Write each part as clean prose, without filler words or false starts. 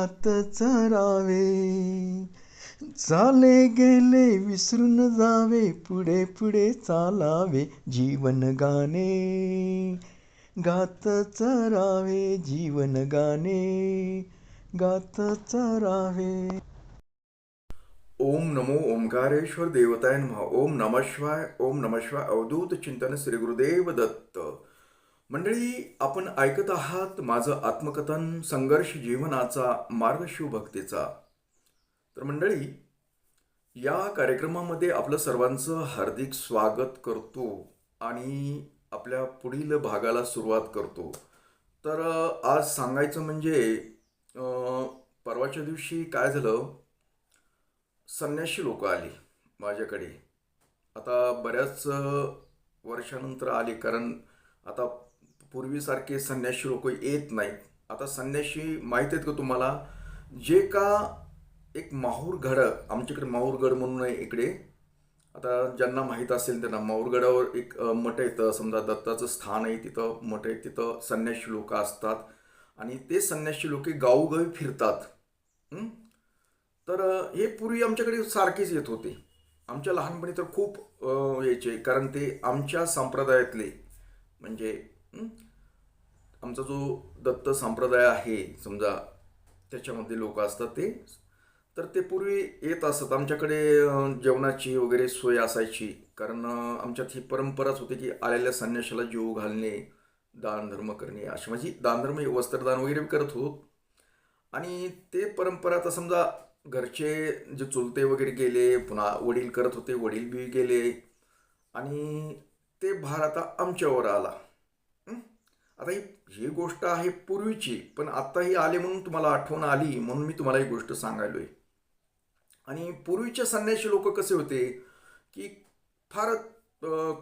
आत चरावे, चाले गेले विसरून जावे, पुढे पुढे चालावे, जीवन गाणे गात चरावे, जीवन गाणे गात चरावे. ओम नमो ओंकारेश्वर देवताय नमः. ओम नमः शिवाय. ओम नमः शिवाय. अवधूत चिंतन श्री गुरुदेव दत्त. मंडळी, आपण ऐकत आहात माझं आत्मकथन, संघर्ष जीवनाचा मार्ग शिवभक्तीचा. तर मंडळी, या कार्यक्रमामध्ये आपलं सर्वांचं हार्दिक स्वागत करतो आणि आपल्या पुढील भागाला सुरुवात करतो. तर आज सांगायचं म्हणजे परवाच्या दिवशी काय झालं, संन्याशी लोक आली माझ्याकडे. आता बऱ्याच वर्षानंतर आली, कारण आता पूर्वीसारखे संन्याशी लोक येत नाहीत. आता संन्याशी माहीत आहेत का तुम्हाला, जे का एक माहूरगड, आमच्याकडे माहूरगड म्हणून आहे इकडे. आता ज्यांना माहीत असेल त्यांना, माहूरगडावर एक मठ येतं, समजा दत्ताचं स्थान आहे, तिथं मठ आहे, तिथं संन्याशी लोक असतात आणि ते संन्याशी लोक गावोगावी फिरतात. तर हे पूर्वी आमच्याकडे सारखेच येत होते. आमच्या लहानपणी तर खूप यायचे, कारण ते आमच्या संप्रदायातले, म्हणजे आमचा जो दत्त संप्रदाय आहे समजा, त्याच्यामध्ये लोक असतात ते. तर ते पूर्वी येत असत आमच्याकडे. जेवणाची वगैरे सोय असायची, कारण आमच्यात ही परंपराच होती की आलेल्या संन्याशाला जेवू घालणे, दानधर्म करणे, अशी म्हणजे दानधर्म, वस्त्रदान वगैरे करत होतो. आणि ते परंपरा आता समजा घरचे जे चुलते वगैरे गेले, पुन्हा वडील करत होते, वडील बी गेले, आणि ते भार आता आमच्यावर आला. हं? आता ही गोष्ट आहे पूर्वीची, पण आता ही आले म्हणून तुम्हाला आठवण आली, म्हणून मी तुम्हाला ही गोष्ट सांगायलोय. आणि पूर्वीचे संन्याशी लोक कसे होते की फार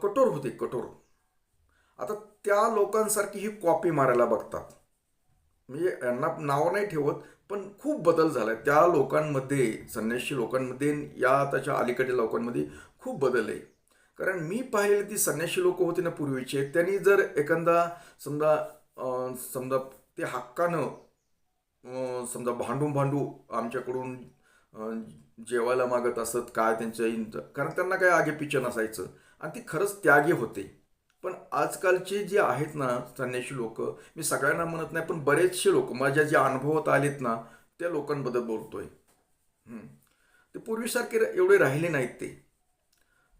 कठोर होते, कठोर. आता त्या लोकांसारखी ही कॉपी मारायला बघतात. म्हणजे यांना नाव नाही ठेवत, पण खूप बदल झाला आहे त्या लोकांमध्ये, संन्याशी लोकांमध्ये, या त्याच्या अलीकडे लोकांमध्ये खूप बदल आहे. कारण मी पाहिलेली ती संन्याशी लोक होती ना पूर्वीचे, त्यांनी जर एखादा समजा समजा ते हक्कानं समजा भांडू भांडू आमच्याकडून जेवायला मागत असत, काय त्यांचं, कारण त्यांना काय आगेपिच्छा नसायचं आणि ती खरंच त्यागी होते. पण आजकालचे जे आहेत ना संन्याशी लोक, मी सगळ्यांना म्हणत नाही, पण बरेचसे लोक माझ्या जे अनुभवात आलेत ना, त्या लोकांबद्दल बोलतोय. हम्म. ते पूर्वीसारखे एवढे राहिले नाहीत ते.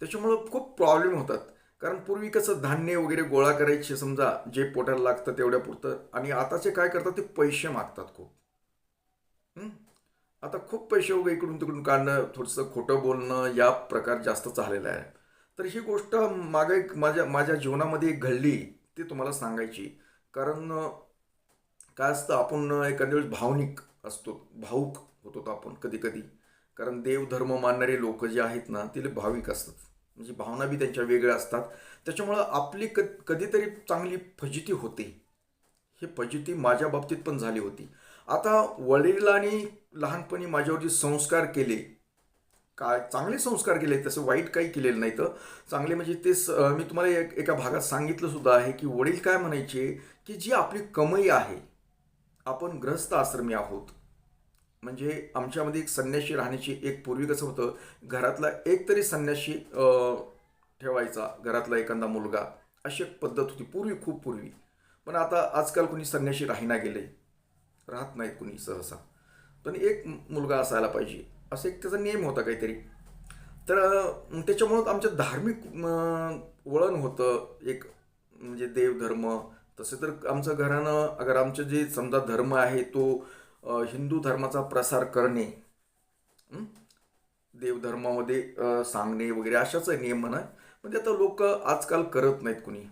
त्याच्यामुळं खूप प्रॉब्लेम होतात. कारण पूर्वी कसं धान्य वगैरे गोळा करायचे, समजा जे पोटाला लागतं तेवढ्या पुरतं, आणि आताचे काय करतात, ते पैसे मागतात खूप. हम्म. आता खूप पैसे वगैरे इकडून तिकडून काढणं, थोडंसं खोटं बोलणं, या प्रकार जास्त झालेला आहे. तर ही गोष्ट मागे एक माझ्या माझ्या जीवनामध्ये एक घडली, ती तुम्हाला सांगायची. कारण काय असतं, आपण एखाद्या वेळेस भावनिक असतो, भावुक होतो आपण कधी कधी. कारण देवधर्म मानणारे लोक जे आहेत ना, ते भाविक असतात, म्हणजे भावना बी त्यांच्या वेगळ्या असतात. त्याच्यामुळं आपली कधीतरी चांगली फजिती होते. ही फजिती माझ्या बाबतीत पण झाली होती. आता वडिलांनी लहानपणी माझ्यावर जे संस्कार केले, काय चांगले संस्कार केले, तसं वाईट काही केलेलं नाही. तर चांगले म्हणजे ते मी तुम्हाला एका भागात सांगितलं सुद्धा आहे की वडील काय म्हणायचे की जी आपली कमाई आहे, आपण ग्रहस्थ आश्रमी आहोत, म्हणजे आमच्यामध्ये एक संन्याशी राहण्याची एक, पूर्वी कसं होतं, घरातला एक तरी संन्याशी ठेवायचा, घरातला एखादा मुलगा, अशी एक पद्धत होती पूर्वी, खूप पूर्वी. पण आता आजकाल कोणी संन्याशी राहिना गेले, राहत नाहीत कोणी सहसा. पण एक मुलगा असायला पाहिजे, असं एक त्याचा नियम होता काहीतरी. तर त्याच्यामुळं आमचं धार्मिक वळण होतं एक, म्हणजे देवधर्म. तसे तर आमचं घरानं, अगर आमचं जे समजा धर्म आहे तो हिंदू धर्माचा प्रसार करणे, हं? देवधर्मामध्ये सांगणे वगैरे अशाच नियम म्हणा. पण ते आता लोक आजकाल करत नाहीत कुणी.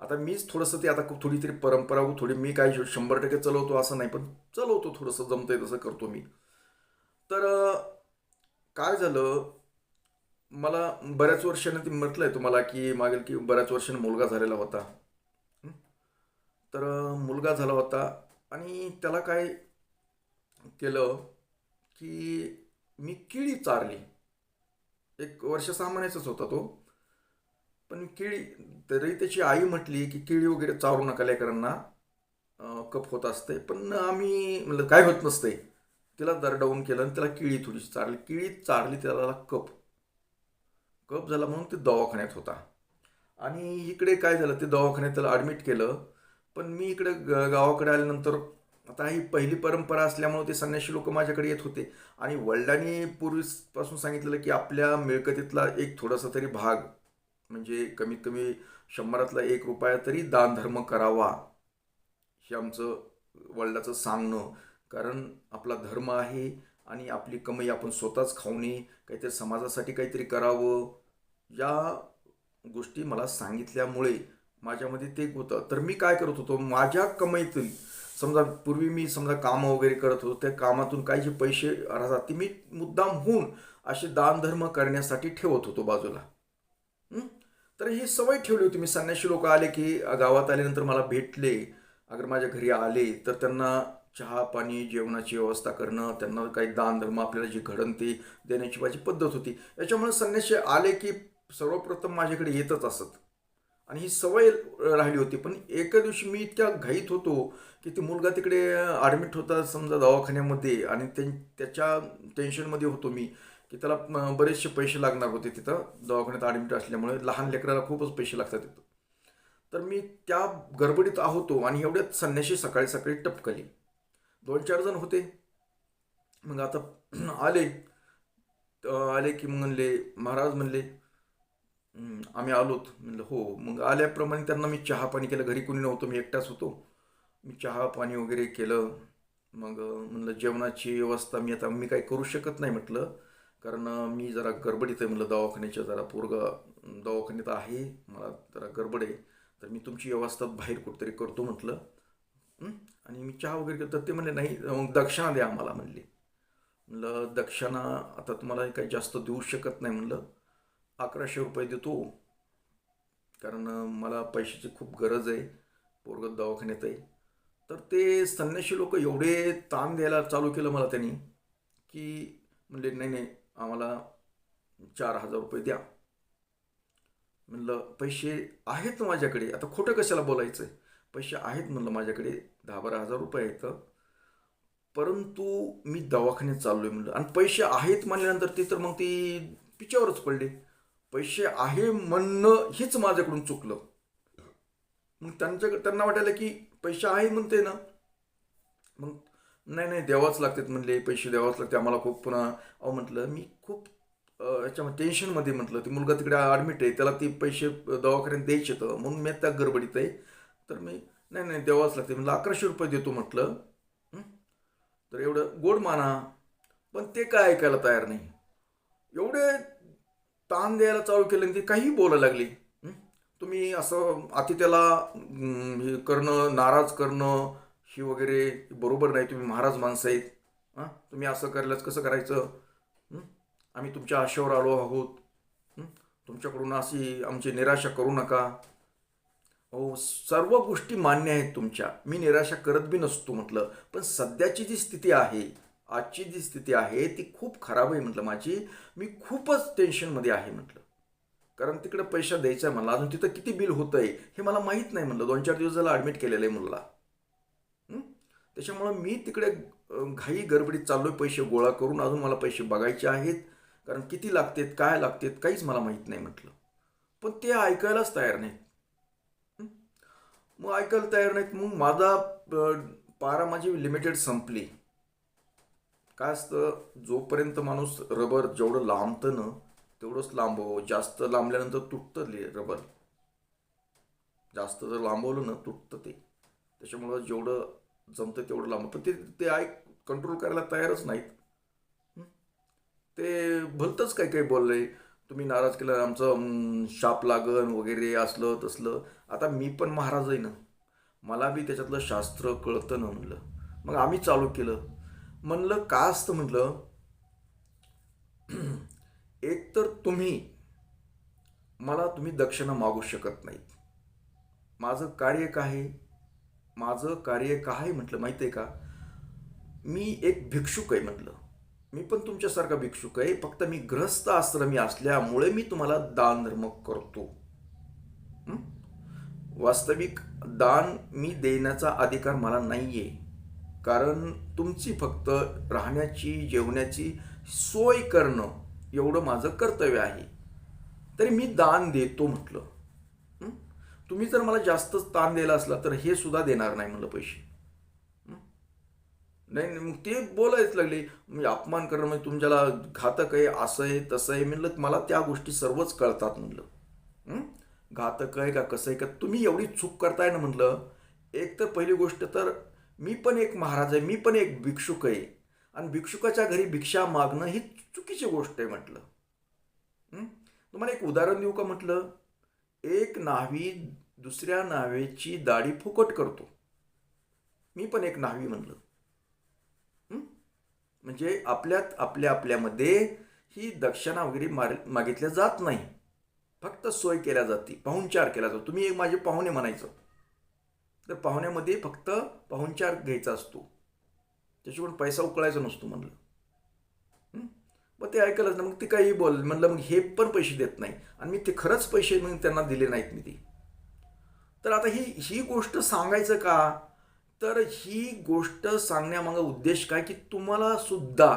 आता मीच थोडंसं ते, आता थोडी तरी परंपरा, थोडी मी काय 100% चालवतो असं नाही, पण चालवतो, थोडंसं जमतंय तसं करतो मी. तर काय झालं, मला बऱ्याच वर्षानं, ती म्हटलंय तुम्हाला की मागेल की बऱ्याच वर्षानं मुलगा झालेला होता. हं? तर मुलगा झाला होता, आणि त्याला काय केलं की मी केळी चारली. एक वर्ष 6 महिन्याचाच होता तो. पण केळी, तरी त्याची आई म्हटली की केळी वगैरे चारू नका लेकरांना, कफ होत असते. पण आम्ही म्हणलं काय होत नसतंय. तिला दरडावून केलं आणि त्याला केळी थोडीशी चारली. केळी चारली, त्याला कफ कफ झाला म्हणून ते दवाखान्यात होता. आणि इकडे काय झालं, ते दवाखान्यात त्याला ॲडमिट केलं. पण मी इकडे गावाकडे आल्यानंतर, आता ही पहिली परंपरा असल्यामुळे ते संन्याशी लोक माझ्याकडे येत होते. आणि वडिलांनी पूर्वीपासून सांगितलेलं की आपल्या मिळकतीतला एक थोडासा तरी भाग, म्हणजे कमीत कमी 100तला 1 रुपया तरी दानधर्म करावा, हे आमचं वडिलाचं सांगणं. कारण आपला धर्म आहे आणि आपली कमाई आपण स्वतःच खाऊ नये, काहीतरी समाजासाठी काहीतरी करावं, या गोष्टी मला सांगितल्यामुळे माझ्यामध्ये ते होतं. तर मी काय करत होतो, माझ्या कमाईतून समजा पूर्वी मी समजा कामं वगैरे करत होतो, त्या कामातून काही जे पैसे राहतात ते मी मुद्दाम होऊन असे दानधर्म करण्यासाठी ठेवत होतो बाजूला. हं? तर ही सवय ठेवली होती मी. संन्याशी लोक आले की गावात आल्यानंतर मला भेटले, अगर माझ्या घरी आले तर त्यांना चहा पाणी जेवणाची व्यवस्था करणं, त्यांना काही दानधर्म आपल्याला जे घडण ते देण्याची माझी पद्धत होती. याच्यामुळे संन्याशी आले की सर्वप्रथम माझ्याकडे येतच असत आणि ही सवय राहिली होती. पण एका दिवशी मी इतक्या घाईत होतो की ते मुलगा तिकडे ॲडमिट होता समजा दवाखान्यामध्ये, आणि त्याच्या टेन्शनमध्ये होतो मी की त्याला बरेचसे पैसे लागणार होते तिथं दवाखान्यात ॲडमिट असल्यामुळे. लहान लेकराला खूपच पैसे लागतात तिथं. तर मी त्या गडबडीत होतो आणि एवढ्यात संन्याशी सकाळी सकाळी टपकली. 2-4 जण होते. मग आता आले आले की म्हणले, महाराज म्हणले आम्ही आलोत. म्हणलं हो. मग आल्याप्रमाणे त्यांना मी चहा पाणी केलं. घरी कोणी नव्हतं, मी एकटाच होतो. मी चहा पाणी वगैरे केलं. मग म्हणलं जेवणाची व्यवस्था मी काही करू शकत नाही म्हटलं, कारण मी जरा गडबडीत आहे म्हणलं, दवाखान्याच्या जरा दवाखान्यात आहे, मला जरा गडबड आहे. तर मी तुमची व्यवस्था बाहेर कुठेतरी करतो म्हटलं. आणि मी चहा वगैरे केलं. तर ते म्हणले नाही, मग दक्षिणा द्या आम्हाला म्हणले. म्हणलं दक्षिणा आता तुम्हाला काही जास्त देऊ शकत नाही म्हणलं, 1100 रुपये देतो, कारण मला पैशाची खूप गरज आहे, पोरगं दवाखान्यात आहे. तर ते संन्याशी लोक एवढे ताण द्यायला चालू केलं मला त्यांनी, की म्हणले नाही नाही आम्हाला 4000 रुपये द्या. म्हणलं पैसे आहेत माझ्याकडे, आता खोटं कशाला बोलायचं, पैसे आहेत म्हणलं माझ्याकडे, 10-12 हजार रुपये आहेत, परंतु मी दवाखान्यात चाललोय म्हणलं. आणि पैसे आहेत म्हणल्यानंतर ते तर मग ती पिच्यावरच पडले. पैसे आहे म्हणणं हेच माझ्याकडून चुकलं. मग त्यांना वाटायला की पैसे आहे म्हणते ना, मग नाही नाही द्यावाच लागतात म्हणले, पैसे द्यावाच लागते आम्हाला खूप. पुन्हा अहो म्हटलं मी खूप याच्यामध्ये टेन्शनमध्ये, म्हटलं ती मुलगा तिकडे ॲडमिट आहे, त्याला ते पैसे दवाखान्यात द्यायचे तर म्हणून मी त्या गडबडीत आहे. तर मी नाही नाही द्यावाच लागते म्हणलं, 1100 रुपये देतो म्हटलं. तर एवढं गोड माना. पण ते काय ऐकायला तयार नाही. एवढे ताण द्यायला चालू केलं आणि ती काही बोलायला लागली. तुम्ही असं अतिथ्याला हे करणं, नाराज करणं ही वगैरे बरोबर नाही, तुम्ही महाराज माणसं आहेत, तुम्ही असं करायलाच कसं करायचं, आम्ही तुमच्या आशेवर आलो आहोत, तुमच्याकडून अशी आमची निराशा करू नका. हो सर्व गोष्टी मान्य आहेत तुमच्या, मी निराशा करत बी नसतो म्हटलं, पण सध्याची जी स्थिती आहे, आजची जी स्थिती आहे ती खूप खराब आहे म्हटलं माझी, मी खूपच टेन्शनमध्ये आहे म्हटलं. कारण तिकडे पैसा द्यायचा आहे मला, अजून तिथं किती बिल होतं आहे हे मला माहीत नाही म्हटलं, 2-4 दिवस झाला ॲडमिट केलेलं आहे मुलाला. त्याच्यामुळं मी तिकडे घाई गडबडीत चाललो आहे पैसे गोळा करून, अजून मला पैसे बघायचे आहेत, कारण किती लागतात काय लागतात काहीच मला माहीत नाही म्हटलं. पण ते ऐकायलाच तयार नाहीत. मग ऐकायला तयार नाहीत. मग माझी लिमिटेड संपली. काय असतं, जोपर्यंत माणूस रबर जेवढं लांबतं ना तेवढंच लांबवावं, जास्त लांबल्यानंतर तुटतं रबर, जास्त जर लांबवलं ना तुटतं ते. त्याच्यामुळं जेवढं जमतं तेवढं लांब, पण ते कंट्रोल करायला तयारच नाहीत. ते भलतंच काही काही बोललंय, तुम्ही नाराज केलं आमचं शाप लागन वगैरे असलं तसलं. आता मी पण महाराज आहे ना, मला बी त्याच्यातलं शास्त्र कळतं ना म्हणलं. मग आम्ही चालू केलं. म्हणलं का असतं म्हटलं, एक तर तुम्ही दक्षिणा मागू शकत नाहीत. माझं कार्य काय आहे म्हटलं माहिती आहे का, मी एक भिक्षुक आहे म्हटलं, मी पण तुमच्यासारखा भिक्षुक आहे, फक्त मी गृहस्थ आश्रमी असल्यामुळे मी तुम्हाला दानधर्म करतो. वास्तविक दान मी देण्याचा अधिकार मला नाही आहे. कारण तुमची फक्त राहण्याची जेवण्याची सोय करणं एवढं माझं कर्तव्य आहे. तरी मी दान देतो म्हटलं. हं? तुम्ही जर मला जास्तच ताण दिला असला तर हे सुद्धा देणार नाही म्हणलं पैसे. नाही नाही, मग ते बोलायच लागले, म्हणजे अपमान करणं म्हणजे तुमच्याला घातक आहे, असं आहे तसं आहे. म्हणलं मला त्या गोष्टी सर्वच कळतात म्हणलं. हं? घातक आहे का कसं आहे का, तुम्ही एवढी चूक करताय ना म्हणलं. एक तर पहिली गोष्ट तर मी पण एक महाराज आहे, मी पण एक भिक्षुक आहे, आणि भिक्षुकाच्या घरी भिक्षा मागणं ही चुकीची गोष्ट आहे म्हटलं. हं? तुम्हाला एक उदाहरण देऊ का म्हटलं. एक न्हावी दुसऱ्या न्हाव्याची दाढी फुकट करतो. मी पण एक न्हावी म्हणलं. हं? म्हणजे आपल्यामध्ये ही दक्षिणा वगैरे मागितल्या जात नाही. फक्त सोय केल्या जाते, पाहुणचार केला जातो. तुम्ही एक माझे पाहुणे म्हणायचं, तर पाहुण्यामध्ये फक्त पाहुणचार घ्यायचा असतो, त्याच्याकडून पैसा उकळायचा नसतो म्हणलं. हं? मग ते ऐकलंच ना, मग ते काही बोल म्हणलं, मग हे पण पैसे देत नाही, आणि मी ते खरंच पैसे मग त्यांना दिले नाहीत मी ते. तर आता ही ही गोष्ट सांगायचं का, तर ही गोष्ट सांगण्यामागं उद्देश काय, की तुम्हाला सुद्धा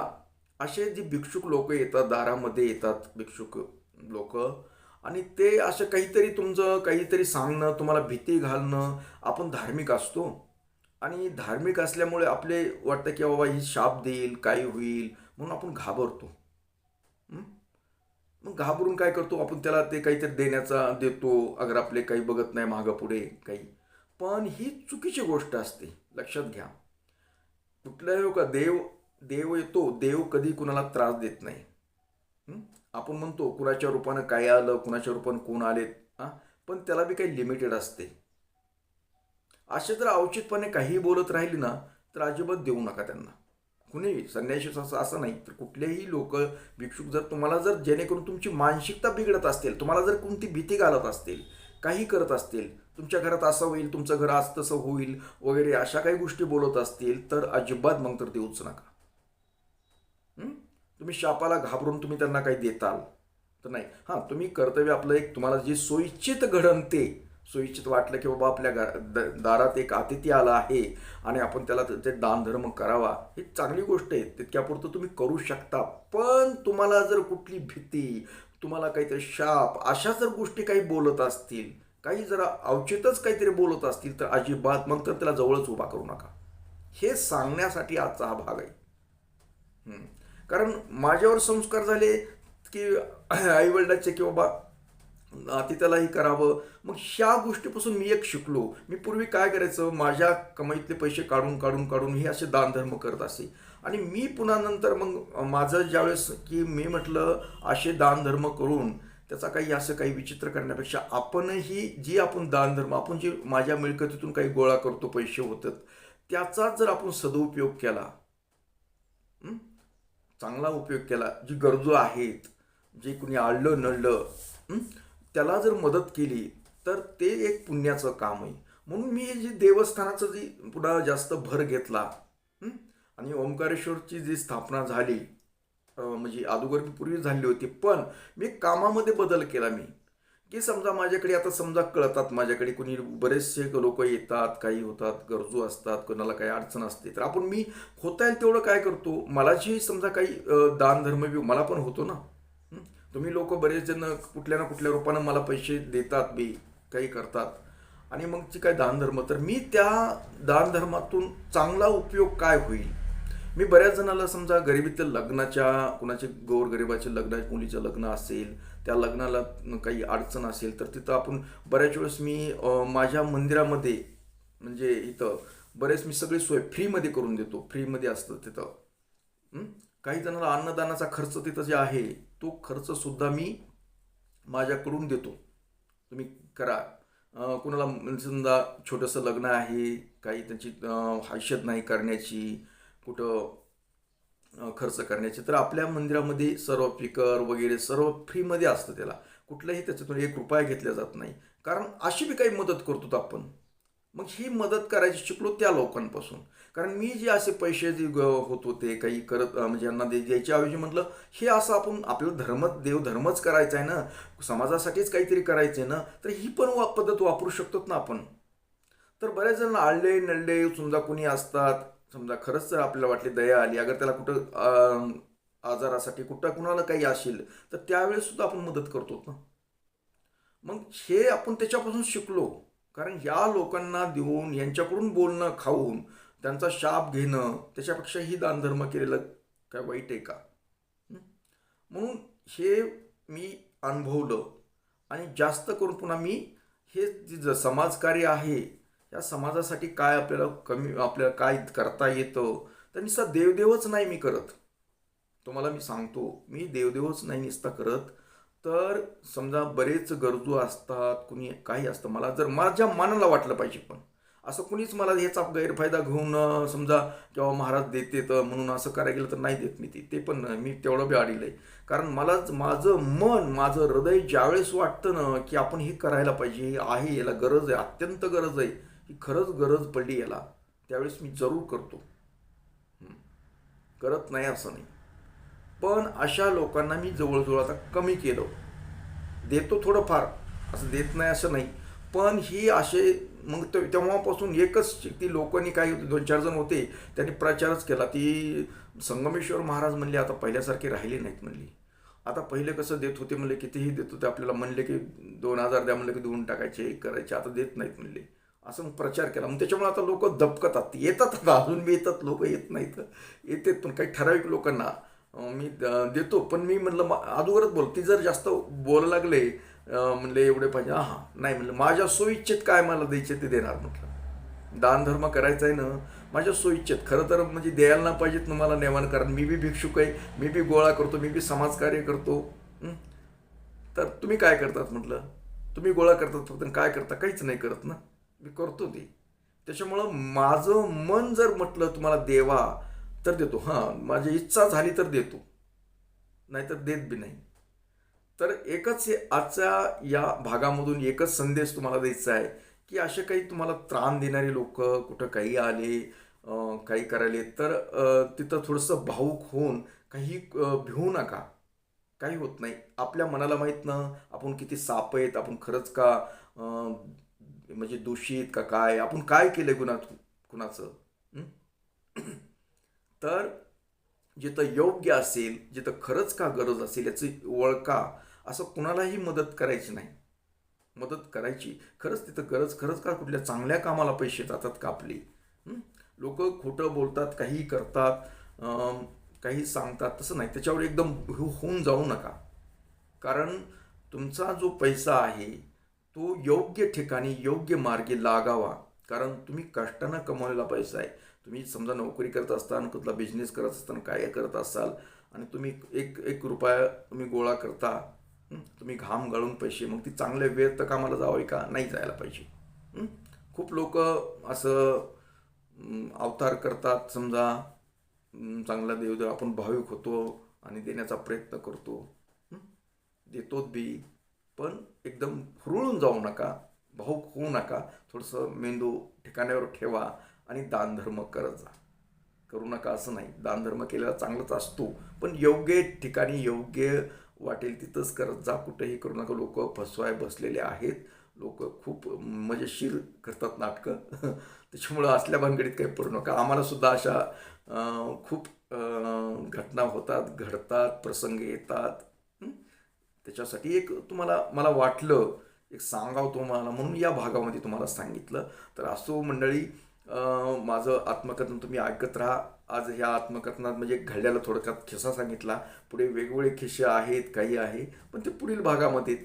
असे जे भिक्षुक लोक येतात, दारामध्ये येतात भिक्षुक लोक, आणि ते असं काहीतरी तुमचं काहीतरी सांगणं, तुम्हाला भीती घालणं. आपण धार्मिक असतो, आणि धार्मिक असल्यामुळे आपले वाटतं की बाबा ही शाप देईल, काही होईल, म्हणून आपण घाबरतो. हं? मग घाबरून काय करतो आपण, त्याला ते काहीतरी देण्याचा देतो, अगर आपले काही बघत नाही मागं पुढे काही. पण ही चुकीची गोष्ट असते, लक्षात घ्या. कुठल्याही हो का, देव देव येतो, देव कधी कुणाला त्रास देत नाही. हं? आपण म्हणतो कुणाच्या रूपानं काय आलं, कुणाच्या रूपानं कोण आलेत, हां, पण त्याला बी काही लिमिटेड असते. असे जर अवचितपणे काही बोलत राहिली ना, तर अजिबात देऊ नका त्यांना. कुणी संन्याशी असं नाही, तर कुठलेही लोक भिक्षुक जर तुम्हाला जर जेणेकरून तुमची मानसिकता बिघडत असतील, तुम्हाला जर कोणती भीती घालत असतील, काही करत असतील, तुमच्या घरात असं होईल, तुमचं घर आज तसं होईल वगैरे, अशा काही गोष्टी बोलत असतील, तर अजिबात मग तर देऊच नका. हं? तुम्ही शापाला घाबरून तुम्ही त्यांना काही देताल तर नाही. हां, तुम्ही कर्तव्य आपलं एक, तुम्हाला जे सोयीचित घडण, ते सोयीचित वाटलं की बाबा आपल्या दारात एक अतिथी आला आहे आणि आपण त्याला ते दानधर्म करावा, ही चांगली गोष्ट आहे, तितक्यापुरतं तुम्ही करू शकता. पण तुम्हाला जर कुठली भीती, तुम्हाला काहीतरी शाप, अशा जर गोष्टी काही बोलत असतील, काही जरा अवचितच काहीतरी बोलत असतील, तर अजिबात मग तर त्याला जवळच उभा करू नका. हे सांगण्यासाठी आजचा हा भाग आहे. हं. कारण माझ्यावर संस्कार झाले की आईवडिलाचे, की बाबा अतिथ्यालाही करावं. मग ह्या गोष्टीपासून मी एक शिकलो. मी पूर्वी काय करायचं, माझ्या कमाईतले पैसे काढून काढून काढून हे असे दानधर्म करत असे. आणि मी पुन्हा नंतर मग माझं ज्यावेळेस की मी म्हटलं असे दानधर्म करून त्याचा काही असं काही विचित्र करण्यापेक्षा आपणही जी आपण दानधर्म, आपण जे माझ्या मिळकतीतून काही गोळा करतो, पैसे होतात, त्याचा जर आपण सदुपयोग केला, हं? चांगला उपयोग केला, जी गरजू आहेत, जे कुणी आडलं नडलं, हं? त्याला जर मदत केली, तर ते एक पुण्याचं काम आहे. म्हणून मी जे देवस्थानाचं जी पुन्हा जास्त भर घेतला, हं? आणि ओंकारेश्वरची जी स्थापना झाली, म्हणजे अगोदर मी पूर्वी झाली होती, पण मी कामामध्ये बदल केला मी, की समजा माझ्याकडे आता समजा कळतात, माझ्याकडे कोणी बरेचसे लोक येतात, काही होतात, गरजू असतात, कोणाला काही अडचण असते, तर आपण मी होता येईल तेवढं काय करतो, मला जी समजा काही दानधर्म मला पण होतो ना. हं? तुम्ही लोक बरेच जण कुठल्या ना कुठल्या रूपानं मला पैसे देतात बी, काही करतात, आणि मग जी काय दानधर्म, तर मी त्या दानधर्मातून चांगला उपयोग काय होईल. मी बऱ्याच जणाला समजा गरिबीतील लग्नाच्या, कुणाचे गोरगरिबाचे लग्न, मुलीचं लग्न असेल, त्या लग्नाला काही अडचण असेल, तर तिथं आपण बऱ्याच वेळेस मी माझ्या मंदिरामध्ये, म्हणजे इथं बरेच मी सगळी सोय फ्रीमध्ये करून देतो, फ्रीमध्ये असतं तिथं. हं? काही जणांना अन्नदानाचा खर्च तिथं जे आहे, तो खर्च सुद्धा मी माझ्याकडून देतो, तुम्ही करा. कुणाला समजा छोटंसं लग्न आहे, काही त्यांची हैसियत नाही करण्याची, कुठं खर्च करण्याची, तर आपल्या मंदिरामध्ये सर्व फिकर वगैरे सर्व फ्रीमध्ये असतं, त्याला कुठल्याही त्याच्यातून एक रुपया घेतला जात नाही. कारण अशी बी काही मदत करतो आपण. मग ही मदत करायची शिकलो त्या लोकांपासून. कारण मी जे असे पैसे जे होत होते काही करत म्हणजे यांना द्यायच्या ऐवजी म्हटलं हे असं आपण आपलं देवधर्मच करायचा आहे ना, समाजासाठीच काहीतरी करायचं आहे ना, तर ही पण पद्धत वापरू शकतो ना आपण. तर बरेच जण आळले नळले समजा कुणी असतात, समजा खरंच जर आपल्याला वाटली दया आली, अगर त्याला कुठं आजारासाठी कुठं कुणाला काही असेल तर त्यावेळेस सुद्धा आपण मदत करतो ना. मग हे आपण त्याच्यापासून शिकलो. कारण ह्या लोकांना देऊन यांच्याकडून बोलणं खाऊन त्यांचा शाप घेणं त्याच्यापेक्षा ही दानधर्म केलेलं काय वाईट आहे का? हं? म्हणून हे मी अनुभवलं आणि जास्त करून पुन्हा मी हे जे समाजकार्य आहे या समाजासाठी काय आपल्याला काय करता येतं, तर नुसतं देवदेवच नाही मी करत. तुम्हाला मी सांगतो, मी देवदेवच नाही नुसता करत, तर समजा बरेच गरजू असतात, कुणी काही असतं, मला जर माझ्या मनाला वाटलं पाहिजे, पण असं कुणीच मला ह्याचा गैरफायदा घेऊन समजा किंवा महाराज देते तर म्हणून असं करायला गेलं तर नाही देत मी ते पण मी तेवढं बी अडील आहे. कारण मला माझं मन माझं हृदय ज्यावेळेस वाटतं ना की आपण हे करायला पाहिजे, हे आहे, याला गरज आहे, अत्यंत गरज आहे, ही खरंच गरज पडली याला, त्यावेळेस मी जरूर करतो. करत नाही असं नाही. पण अशा लोकांना मी जवळजवळ आता कमी केलं. देतो थोडंफार, असं देत नाही असं नाही, पण ही असे मग तेव्हापासून एकच ती लोकांनी काही 2-4 जण होते त्यांनी प्रचारच केला. ती संगमेश्वर महाराज म्हणले आता पहिल्यासारखे राहिले नाहीत म्हणली. आता पहिले कसं देत होते म्हणले, कितीही देत होते, आपल्याला म्हणले की 2000 द्या म्हणले की देऊन टाकायचे करायचे, आता देत नाहीत म्हणले. असं मग प्रचार केला. मग त्याच्यामुळे आता लोक दबकतात, येतात, आता अजून बी येतात लोक, येत नाहीत येतात, पण काही ठराविक लोकांना मी देतो. पण मी म्हणलं अगोदरच बोल, ती जर जास्त बोलायला लागले म्हणले एवढे पाहिजे, हां नाही म्हणलं माझ्या सोयीच्छेत काय मला द्यायचे ते देणार म्हटलं. दानधर्म करायचा आहे ना माझ्या सोयीच्छेत, खरं तर म्हणजे द्यायला ना पाहिजेत ना मला नेवान, कारण मी बी भिक्षुक आहे, मी बी गोळा करतो, मी बी समाजकार्य करतो. तर तुम्ही काय करतात म्हटलं, तुम्ही गोळा करतात फक्त, काय करता, काहीच नाही करत ना, मी करतो ते. त्याच्यामुळं माझं मन जर म्हटलं तुम्हाला देवा तर देतो, हां माझी इच्छा झाली तर देतो, नाहीतर देत बी नाही. तर एकच आजच्या या भागामधून एकच संदेश तुम्हाला द्यायचा आहे की असे काही तुम्हाला त्राण देणारे लोक कुठं काही आले काही करायले तर तिथं थोडंसं भावूक होऊन काही भिवू नका. काही होत नाही. आपल्या मनाला माहीत ना आपण किती साप आहेत, आपण खरंच का म्हणजे दूषित का काय, आपण काय केलं कुणाचं. तर जिथं योग्य असेल, जिथं खरंच का गरज असेल याची ओळखा. असं कुणालाही मदत करायची नाही. मदत करायची खरंच तिथं गरज, खरंच का कुठल्या चांगल्या कामाला पैसे जातात का आपले. लोक खोटं बोलतात, काही करतात, काही सांगतात, तसं नाही. त्याच्यावर एकदम होऊन जाऊ नका. कारण तुमचा जो पैसा आहे तो योग्य ठिकाणी योग्य मार्गी लागावा. कारण तुम्ही कष्टानं कमवलेला पैसा आहे. तुम्ही समजा नोकरी करत असताना, कुठला बिझनेस करत असताना, काय करत असाल आणि तुम्ही एक रुपया तुम्ही गोळा करता, तुम्ही घाम गाळून पैसे, मग ती चांगल्या वेळ तर कामाला जावं का, नाही जायला पाहिजे. खूप लोक असं अवतार करतात, समजा चांगला देवदेव आपण भाविक होतो आणि देण्याचा प्रयत्न करतो, देतोच बी, पण एकदम हुरळून जाऊ नका, भाऊक होऊ नका. थोडंसं मेंदू ठिकाणावर ठेवा आणि दानधर्म करत जा. करू नका असं नाही, दानधर्म केलेला चांगलाच असतो, पण योग्य ठिकाणी योग्य वाटेल तिथंच करत जा. कुठेही करू नका. लोक फसवाय बसलेले आहेत, लोक खूप मजेशीर करतात नाटकं. त्याच्यामुळं असल्या भानगडीत काही पडू नका. आम्हाला सुद्धा अशा खूप घटना होतात, घडतात, प्रसंग येतात. त्याच्यासाठी एक तुम्हाला मला वाटलं एक सांगावं तुम्हाला, म्हणून या भागामध्ये तुम्हाला सांगितलं. तर असो मंडळी, माझं आत्मकथन तुम्ही ऐकत राहा. आज ह्या आत्मकथनात म्हणजे घडल्याला थोडक्यात खिस्सा सांगितला, पुढे वेगवेगळे खिस्से आहेत, काही आहे, पण ते पुढील भागामध्ये.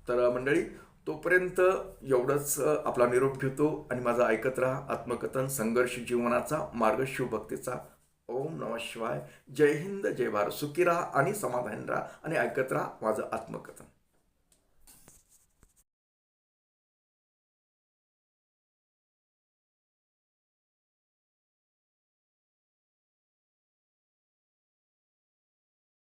तर मंडळी तोपर्यंत एवढंच आपला निरोप घेतो आणि माझं ऐकत राहा. आत्मकथन संघर्ष जीवनाचा मार्ग शिवभक्तीचा. ओम नमः शिवाय. जय हिंद, जय भारत. सुखी राहा आणि समाधानी राहा आणि ऐकत राहा माझं आत्मकथन.